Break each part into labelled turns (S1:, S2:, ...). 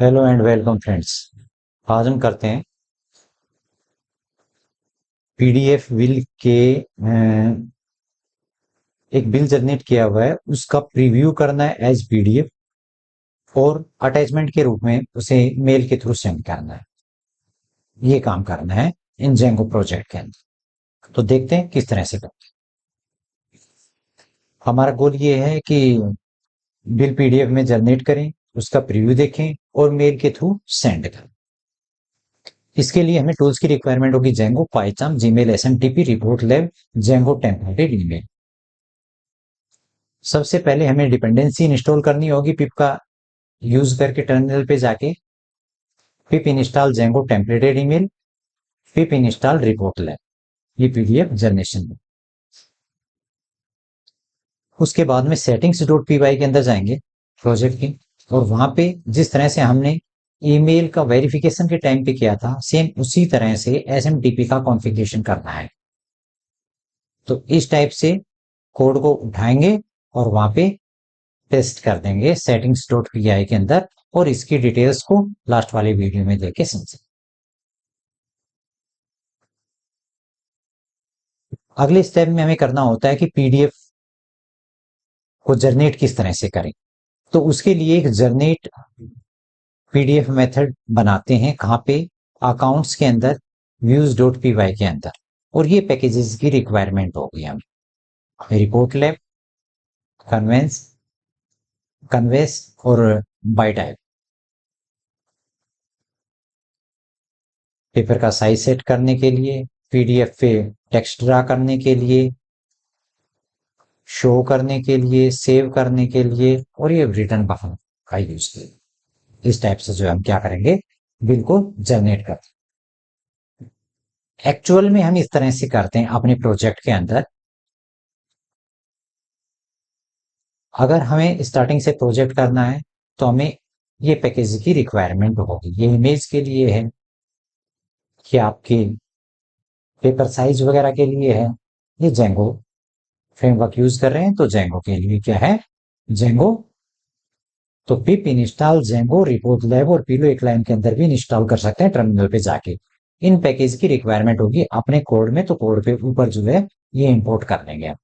S1: Hello and welcome friends. आज हम करते हैं पीडीएफ बिल के एक बिल जनरेट किया हुआ है, उसका प्रीव्यू करना है एज पीडीएफ और अटैचमेंट के रूप में उसे मेल के थ्रू सेंड करना है। ये काम करना है इन जेंगो प्रोजेक्ट के अंदर। तो देखते हैं किस तरह से करते हैं। हमारा गोल ये है कि बिल पीडीएफ में जनरेट करें, उसका प्रीव्यू देखें और मेल के थ्रू सेंड करें। इसके लिए हमें टूल्स की रिक्वायरमेंट होगी Django, Python, Gmail, SMTP, report lab, Django templated email. सबसे पहले हमें डिपेंडेंसी इंस्टॉल करनी होगी पिप का यूज करके टर्मिनल पे जाके pip install Django templated email, pip install report lab, ये पीडीएफ जनरेशन में। उसके बाद में सेटिंग्स डॉट पीवाई के अंदर जाएंगे प्रोजेक्ट की, और वहां पे जिस तरह से हमने ईमेल का वेरिफिकेशन के टाइम पे किया था, सेम उसी तरह से एसएमटीपी का कॉन्फ़िगरेशन करना है। तो इस टाइप से कोड को उठाएंगे और वहां पे पेस्ट कर देंगे सेटिंग्स डॉट पी के अंदर, और इसकी डिटेल्स को लास्ट वाले वीडियो में देके समझें। अगले स्टेप में हमें करना होता है कि पीडीएफ को जनरेट किस तरह से करें। तो उसके लिए एक जनरेट पीडीएफ मेथड बनाते हैं, कहां पे, अकाउंट्स के अंदर, व्यूज डॉट पीवाई के अंदर, और ये पैकेजेस की रिक्वायरमेंट होगी हमें। रिपोर्ट लैब, कन्वेंस, कन्वेस और बाई टाइप। पेपर का साइज सेट करने के लिए, पीडीएफ पे टेक्स्ट ड्रा करने के लिए, शो करने के लिए, सेव करने के लिए, और ये रिटर्न बफर का यूज किया। इस टाइप से जो हम क्या करेंगे, बिल को जनरेट करते हैं। एक्चुअल में हम इस तरह से करते हैं अपने प्रोजेक्ट के अंदर। अगर हमें स्टार्टिंग से प्रोजेक्ट करना है तो हमें ये पैकेज की रिक्वायरमेंट होगी। ये इमेज के लिए है कि आपकी पेपर साइज वगैरह के लिए है। ये जेंगो फ्रेमवर्क यूज कर रहे हैं, तो जेंगो के लिए क्या है, जेंगो। तो पिप इंस्टॉल जेंगो रिपोर्ट लैब और पीलो एक लाइन के अंदर भी इंस्टॉल कर सकते हैं टर्मिनल पे जाके। इन पैकेज की रिक्वायरमेंट होगी अपने कोड में, तो कोड पे ऊपर जो है ये इंपोर्ट कर लेंगे।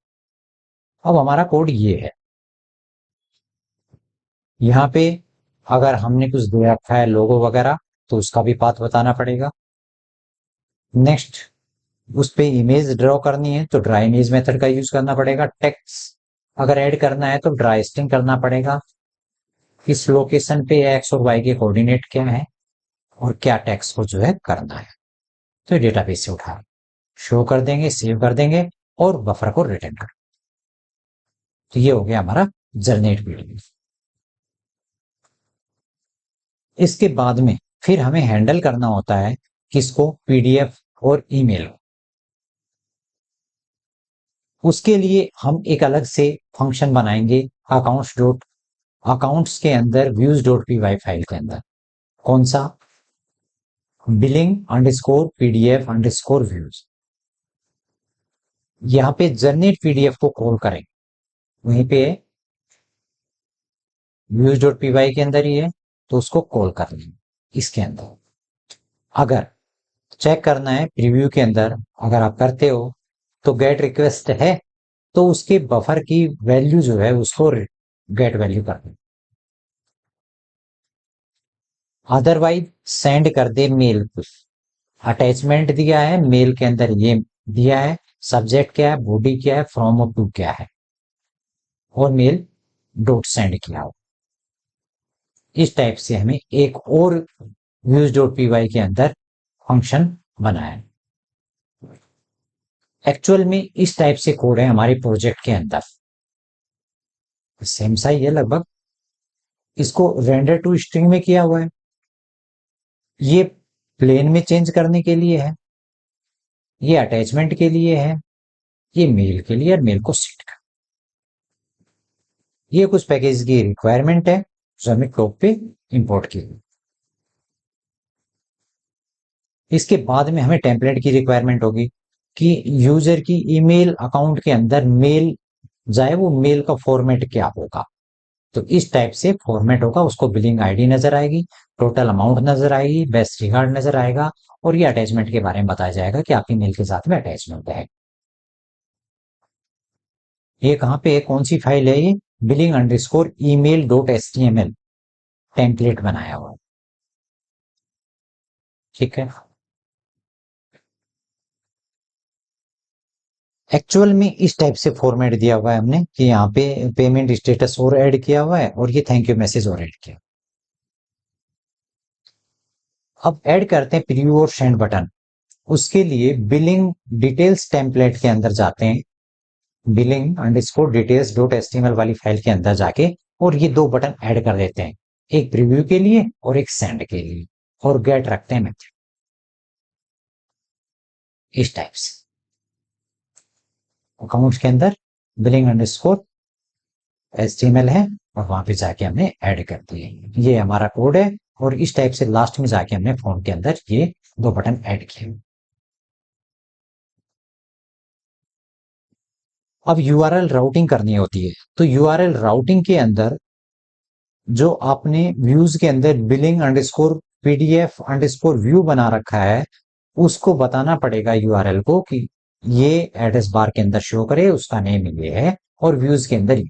S1: अब हमारा कोड ये है। यहाँ पे अगर हमने कुछ दे रखा है लोगो वगैरह, तो उसका भी पाथ बताना पड़ेगा। नेक्स्ट, उस पे इमेज ड्रॉ करनी है तो ड्रा इमेज मेथड का यूज करना पड़ेगा। टेक्स्ट अगर ऐड करना है तो ड्रा स्ट्रिंग करना पड़ेगा। इस लोकेशन पे एक्स और वाई के कोऑर्डिनेट क्या है और क्या टेक्स्ट को जो है करना है, तो डेटाबेस से उठा शो कर देंगे, सेव कर देंगे और बफर को रिटर्न कर। तो ये हो गया हमारा जनरेट पीडीएफ। इसके बाद में फिर हमें हैंडल करना होता है किसको, पीडीएफ और ईमेल। उसके लिए हम एक अलग से फंक्शन बनाएंगे अकाउंट्स के अंदर व्यूज डॉट पीवाई फाइल के अंदर। कौन सा, billing underscore PDF underscore views. यहाँ पे जनरेट पीडीएफ को कॉल करें, वहीं पे व्यूज डॉट पीवाई के अंदर ही है, तो उसको कॉल कर लें इसके अंदर। अगर चेक करना है प्रीव्यू के अंदर, अगर आप करते हो तो गेट रिक्वेस्ट है, तो उसके बफर की वैल्यू जो है उसको गेट वैल्यू कर दें। अदरवाइज सेंड कर दे मेल पे। अटैचमेंट दिया है मेल के अंदर, ये दिया है सब्जेक्ट क्या है, बॉडी क्या है, फ्रॉम और टू क्या है, और मेल डॉट सेंड किया हो। इस टाइप से हमें एक और व्यूज डॉट पीवाई के अंदर फंक्शन बनाया। एक्चुअल में इस टाइप से कोड है हमारे प्रोजेक्ट के अंदर, सेम सा ही है लगभग। इसको रेंडर टू स्ट्रिंग में किया हुआ है, ये प्लेन में चेंज करने के लिए है, ये अटैचमेंट के लिए है, ये मेल के लिए, और मेल को सेट कर। ये कुछ पैकेज की रिक्वायरमेंट है जो हमें टॉप पे इंपोर्ट की। इसके बाद में हमें टेम्पलेट की रिक्वायरमेंट होगी कि यूजर की ईमेल अकाउंट के अंदर मेल जाए, वो मेल का फॉर्मेट क्या होगा। तो इस टाइप से फॉर्मेट होगा, उसको बिलिंग आईडी नजर आएगी, टोटल अमाउंट नजर आएगी, बेस्ट रिगार्ड नजर आएगा, और ये अटैचमेंट के बारे में बताया जाएगा कि आपकी मेल के साथ में अटैचमेंट है। ये कहाँ पे है, कौन सी फाइल है ये, billing underscore email dot HTML template बनाया हुआ। ठीक है, एक्चुअल में इस टाइप से फॉर्मेट दिया हुआ है हमने कि यहाँ पे पेमेंट स्टेटस और ऐड किया हुआ है और ये थैंक यू मैसेज और ऐड किया। अब ऐड करते हैं प्रीव्यू और सेंड बटन। उसके लिए बिलिंग डिटेल्स टेम्पलेट के अंदर जाते हैं, billing underscore details dot HTML वाली फाइल के अंदर जाके, और ये दो बटन ऐड कर देते हैं, एक प्रीव्यू के लिए और एक सेंड के लिए, और गेट रखते हैं मेथड इस टाइप से। अकाउंट्स के अंदर बिलिंग अंडरस्कोर HTML है और वहां पे जाके हमने ऐड कर दिए, ये हमारा कोड है, और इस टाइप से लास्ट में जाके हमने फॉर्म के अंदर ये दो बटन ऐड किए। अब URL राउटिंग करनी होती है, तो URL राउटिंग के अंदर जो आपने व्यूज के अंदर billing underscore PDF underscore view बना रखा है, उसको बताना पड़ेगा URL को कि ये एड्रेस बार के अंदर शो करे, उसका नेम ये है, और व्यूज के अंदर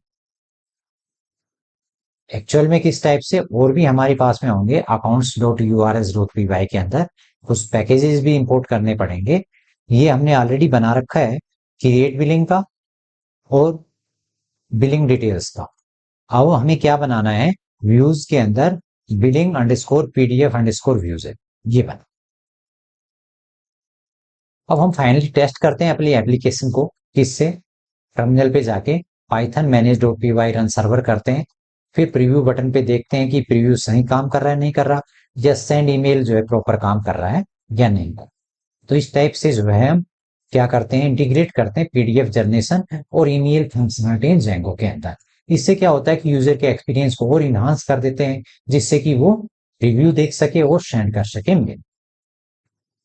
S1: एक्चुअल में किस टाइप से और भी हमारे पास में होंगे, accounts.urs.py के अंदर कुछ पैकेजेस भी इंपोर्ट करने पड़ेंगे। ये हमने ऑलरेडी बना रखा है, क्रिएट बिलिंग का और बिलिंग डिटेल्स का। अब हमें क्या बनाना है, व्यूज के अंदर billing underscore PDF underscore views है, ये बना। अब हम फाइनली टेस्ट करते हैं अपनी एप्लीकेशन को, किससे, टर्मिनल पे जाके पाइथन manage.py रन सर्वर करते हैं, फिर प्रीव्यू बटन पे देखते हैं कि प्रीव्यू सही काम कर रहा है नहीं कर रहा, या सेंड ईमेल जो है प्रॉपर काम कर रहा है या नहीं। तो इस टाइप से जो है हम क्या करते हैं, इंटीग्रेट करते हैं PDF जनरेशन और ईमेल फंक्शनलिटी जेंगो के अंदर। इससे क्या होता है कि यूजर के एक्सपीरियंस को और इनहांस कर देते हैं, जिससे कि वो रिव्यू देख सके और सेंड कर सके मेल।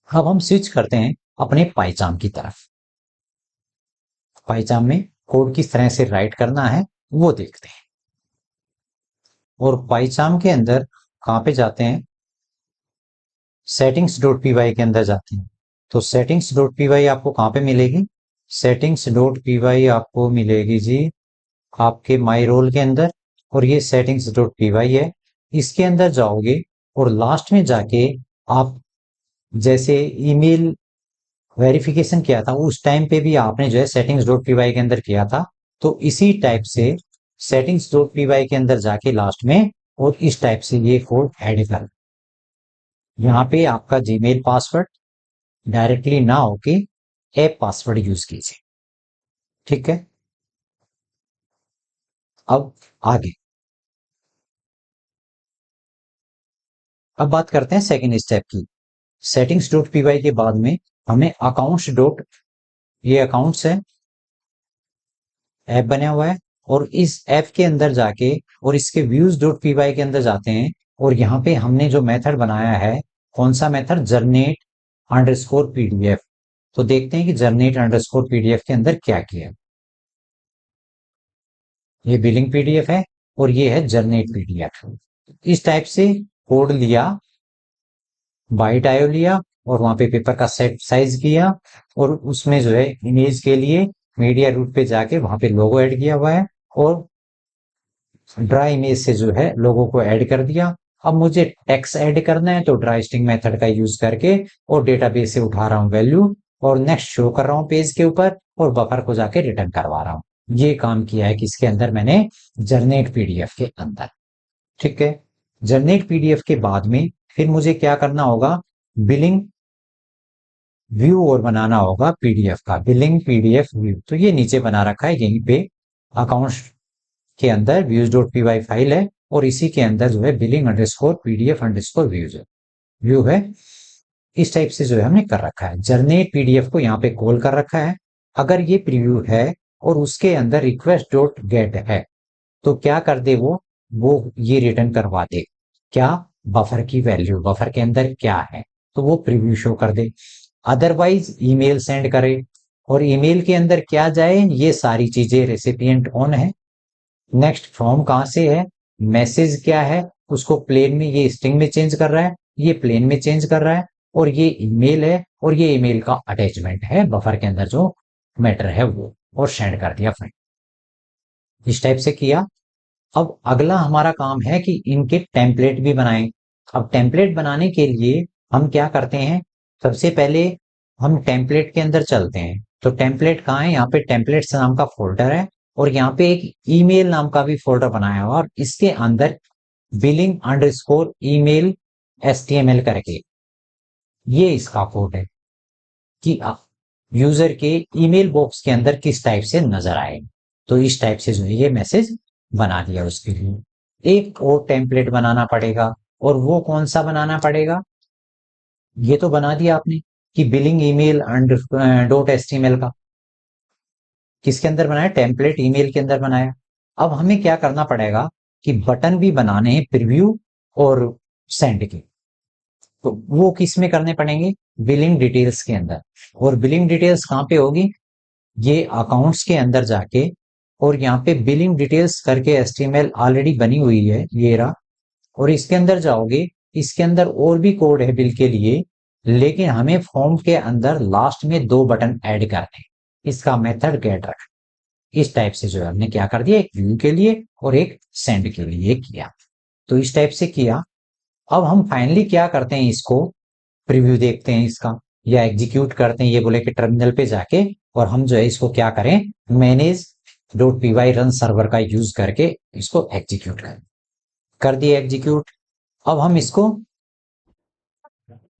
S1: अब हम स्विच करते हैं अपने पाइचाम की तरफ। पाइचाम में कोड किस तरह से राइट करना है वो देखते हैं, और पाइचाम के अंदर कहां पे जाते हैं, settings.py के अंदर जाते हैं। तो settings.py आपको कहां पे मिलेगी, settings.py आपको मिलेगी जी आपके माई रोल के अंदर, और ये settings.py है। इसके अंदर जाओगे और लास्ट में जाके आप जैसे ईमेल वेरिफिकेशन किया था उस टाइम पे भी आपने जो है settings.py के अंदर किया था, तो इसी टाइप से settings.py के अंदर जाके लास्ट में और इस टाइप से ये कोड ऐड कर, यहाँ पे आपका जीमेल पासवर्ड डायरेक्टली ना होके ऐप पासवर्ड यूज कीजिए। ठीक है, अब आगे, अब बात करते हैं सेकंड स्टेप की। settings.py के बाद में हमें अकाउंट्स डॉट, ये अकाउंट्स है, ऐप बना हुआ है, और इस ऐप के अंदर जाके और इसके views.py के अंदर जाते हैं, और यहाँ पे हमने जो मेथड बनाया है, कौन सा मेथड, जनरेट अंडरस्कोर PDF। तो देखते हैं कि जनरेट अंडरस्कोर PDF के अंदर क्या किया। ये बिलिंग PDF है और ये है जनरेट PDF। इस टाइप से कोड लिया, बाइट आयो लिया, और वहां पे पेपर का सेट साइज किया, और उसमें जो है इमेज के लिए मीडिया रूट पे जाके वहां पे लोगो ऐड किया हुआ है, और ड्रा इमेज से जो है लोगो को ऐड कर दिया। अब मुझे टेक्स्ट ऐड करना है, तो ड्रा स्ट्रिंग मेथड का यूज करके और डेटाबेस से उठा रहा हूँ वैल्यू, और नेक्स्ट शो कर रहा हूँ पेज के ऊपर, और बफर को जाके रिटर्न करवा रहा हूँ। ये काम किया है किसके अंदर, मैंने जनरेट PDF के अंदर। ठीक है, जनरेट PDF के बाद में फिर मुझे क्या करना होगा, बिलिंग व्यू और बनाना होगा PDF का, बिलिंग PDF व्यू। तो ये नीचे बना रखा है यहीं पे, अकाउंट्स के अंदर views.py फाइल है, और इसी के अंदर जो है billing underscore PDF underscore views है, व्यू है। इस टाइप से जो है हमने कर रखा है, जनरेट PDF को यहाँ पे कॉल कर रखा है। अगर ये प्रीव्यू है और उसके अंदर रिक्वेस्ट डॉट गेट है, तो क्या कर दे वो ये रिटर्न करवा दे, क्या, बफर की वैल्यू, बफर के अंदर क्या है, तो वो प्रीव्यू शो कर दे। अदरवाइज ईमेल सेंड करे, और ईमेल के अंदर क्या जाए, ये सारी चीजें रेसिपिएंट ऑन है, नेक्स्ट फ्रॉम कहां से है, मैसेज क्या है, उसको प्लेन में ये स्ट्रिंग में चेंज कर रहा है, ये प्लेन में चेंज कर रहा है, और ये ईमेल है, और ये ईमेल का अटैचमेंट है बफर के अंदर जो मैटर है वो, और सेंड कर दिया फ्रेंड। इस टाइप से किया। अब अगला हमारा काम है कि इनके टेम्पलेट भी बनाएं। अब टेम्पलेट बनाने के लिए हम क्या करते हैं, सबसे पहले हम टेम्पलेट के अंदर चलते हैं। तो टेम्पलेट कहाँ है, यहाँ पे टेम्पलेट्स नाम का फोल्डर है, और यहाँ पे एक ईमेल नाम का भी फोल्डर बनाया हुआ, और इसके अंदर बिलिंग अंडरस्कोर ईमेल एचटीएमएल करके ये इसका कोड है कि यूजर के ईमेल बॉक्स के अंदर किस टाइप से नजर आए। तो इस टाइप से जो है ये मैसेज बना दिया उसके लिए। एक और टेम्पलेट बनाना पड़ेगा, और वो कौन सा बनाना पड़ेगा, ये तो बना दिया आपने कि बिलिंग ईमेल डॉट एचटीएमएल का किसके अंदर बनाया, टेम्पलेट ईमेल के अंदर बनाया। अब हमें क्या करना पड़ेगा कि बटन भी बनाने हैं प्रीव्यू और सेंड के। तो वो किस में करने पड़ेंगे, बिलिंग डिटेल्स के अंदर। और बिलिंग डिटेल्स कहाँ पे होगी, ये अकाउंट्स के अंदर जाके, और यहाँ पे बिलिंग डिटेल्स करके एचटीएमएल ऑलरेडी बनी हुई है ये रहा, और इसके अंदर जाओगे, इसके अंदर और भी कोड है बिल के लिए, लेकिन हमें फॉर्म के अंदर लास्ट में दो बटन ऐड करने हैं। इसका मेथड गेट रख, इस टाइप से जो है हमने क्या कर दिया, एक व्यू के लिए और एक सेंड के लिए किया। तो इस टाइप से किया। अब हम फाइनली क्या करते हैं, इसको प्रीव्यू देखते हैं इसका, या एग्जीक्यूट करते हैं, ये बोले कि टर्मिनल पे जाके, और हम जो है इसको क्या करें, manage dot PY run server का यूज करके इसको एग्जीक्यूट करें। कर दिया एग्जीक्यूट। अब हम इसको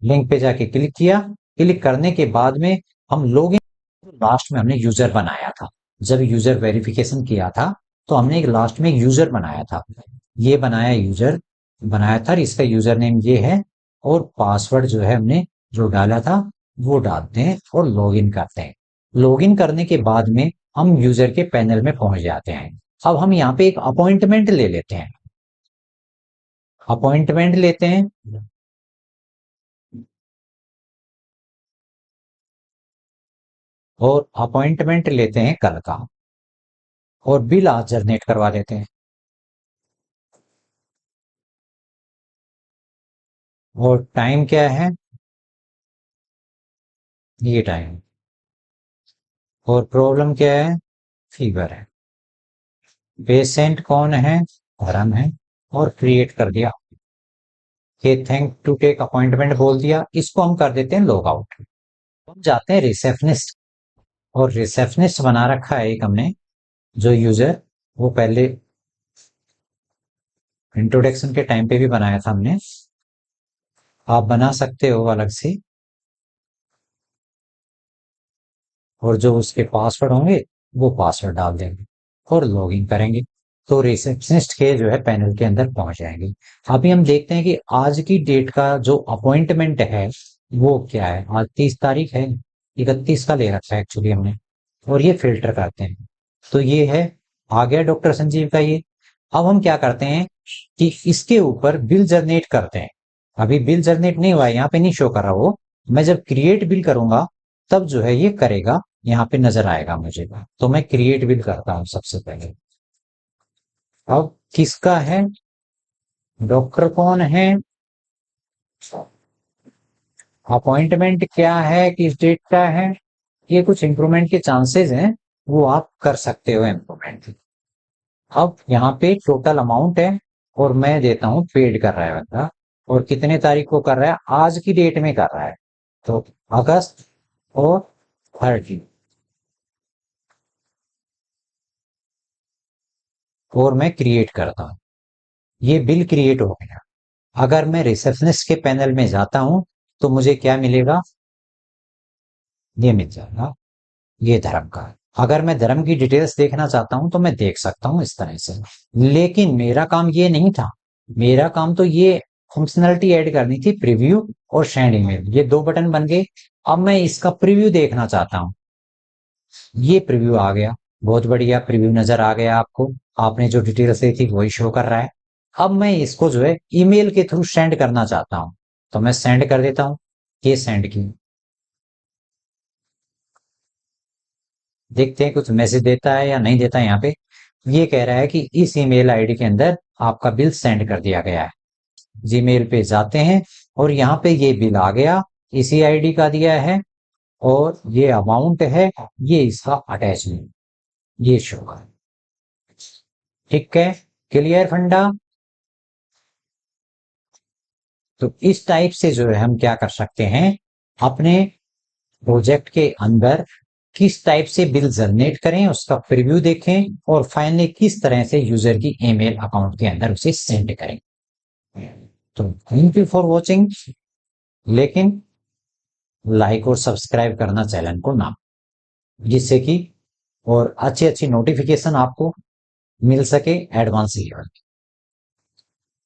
S1: लिंक पे जाके क्लिक किया। क्लिक करने के बाद में हम लॉगिन, लास्ट में हमने यूजर बनाया था, जब यूजर वेरिफिकेशन किया था तो हमने एक लास्ट में यूजर बनाया था, ये बनाया यूजर बनाया था, इसका यूजर नेम ये है, और पासवर्ड जो है हमने जो डाला था वो डालते हैं और लॉगिन करते हैं। लॉगिन करने के बाद में हम यूजर के पैनल में पहुंच जाते हैं। अब हम यहाँ पे एक अपॉइंटमेंट ले लेते हैं, अपॉइंटमेंट लेते हैं, और अपॉइंटमेंट लेते हैं कल का, और बिल आज जनरेट करवा देते हैं। और टाइम क्या है, ये टाइम, और प्रॉब्लम क्या है, फीवर है। पेशेंट कौन है, धर्म है, और क्रिएट कर दिया, ये थैंक टू टेक अपॉइंटमेंट बोल दिया। इसको हम कर देते हैं लॉग आउट। हम जाते हैं रिसेप्शनिस्ट, और रिसेप्शनिस्ट बना रखा है एक हमने, जो यूजर वो पहले इंट्रोडक्शन के टाइम पे भी बनाया था हमने, आप बना सकते हो अलग से, और जो उसके पासवर्ड होंगे वो पासवर्ड डाल देंगे और लॉगिन करेंगे, तो रिसेप्शनिस्ट के जो है पैनल के अंदर पहुंच जाएंगे। अभी हम देखते हैं कि आज की डेट का जो अपॉइंटमेंट है वो क्या है। आज 30 तारीख है, 31 का ले रखा है एक्चुअली हमने, और ये फिल्टर करते हैं। तो ये है, आ गया डॉक्टर संजीव का ये। अब हम क्या करते हैं कि इसके ऊपर बिल जनरेट करते हैं। अभी बिल जनरेट नहीं हुआ है, यहाँ पे नहीं शो कर रहा वो, मैं जब क्रिएट बिल करूंगा तब जो है ये करेगा, यहाँ पे नजर आएगा मुझे। तो मैं क्रिएट बिल करता हूँ सबसे पहले। अब किसका है, डॉक्टर कौन है, अपॉइंटमेंट क्या है, किस डेट का है, ये कुछ इंप्रूवमेंट के चांसेस हैं, वो आप कर सकते हो इम्प्रूवमेंट। अब यहाँ पे टोटल अमाउंट है, और मैं देता हूँ पेड कर रहा है बंदा, और कितने तारीख को कर रहा है, आज की डेट में कर रहा है, तो अगस्त और 30, और मैं क्रिएट करता हूँ, ये बिल क्रिएट हो गया। अगर मैं रिसेप्शनिस्ट के पैनल में जाता हूं तो मुझे क्या मिलेगा, ये मिल जाएगा, ये धर्म का। अगर मैं धर्म की डिटेल्स देखना चाहता हूं तो मैं देख सकता हूं इस तरह से। लेकिन मेरा काम ये नहीं था, मेरा काम तो ये फंक्शनलिटी ऐड करनी थी, प्रीव्यू और सेंड ईमेल, ये दो बटन बन गए। अब मैं इसका प्रीव्यू देखना चाहता हूं, ये प्रीव्यू आ गया, बहुत बढ़िया प्रीव्यू नजर आ गया आपको, आपने जो डिटेल्स दी थी वही शो कर रहा है। अब मैं इसको जो है ईमेल के थ्रू सेंड करना चाहता हूं, तो मैं सेंड कर देता हूं, ये सेंड की, देखते हैं कुछ मैसेज देता है या नहीं देता है यहाँ पे। ये कह रहा है कि इस ईमेल आईडी के अंदर आपका बिल सेंड कर दिया गया है। जीमेल पे जाते हैं और यहाँ पे ये बिल आ गया, इसी आईडी का दिया है और ये अमाउंट है, ये इसका अटैचमेंट, ये शो कर। ठीक है, क्लियर फंडा। तो इस टाइप से जो है हम क्या कर सकते हैं, अपने प्रोजेक्ट के अंदर किस टाइप से बिल जनरेट करें, उसका प्रीव्यू देखें और फाइनली किस तरह से यूजर की ईमेल अकाउंट के अंदर उसे सेंड करें। तो थैंक यू फॉर वॉचिंग, लेकिन लाइक और सब्सक्राइब करना चैनल को ना, जिससे कि और अच्छी अच्छी नोटिफिकेशन आपको मिल सके एडवांस लेवल।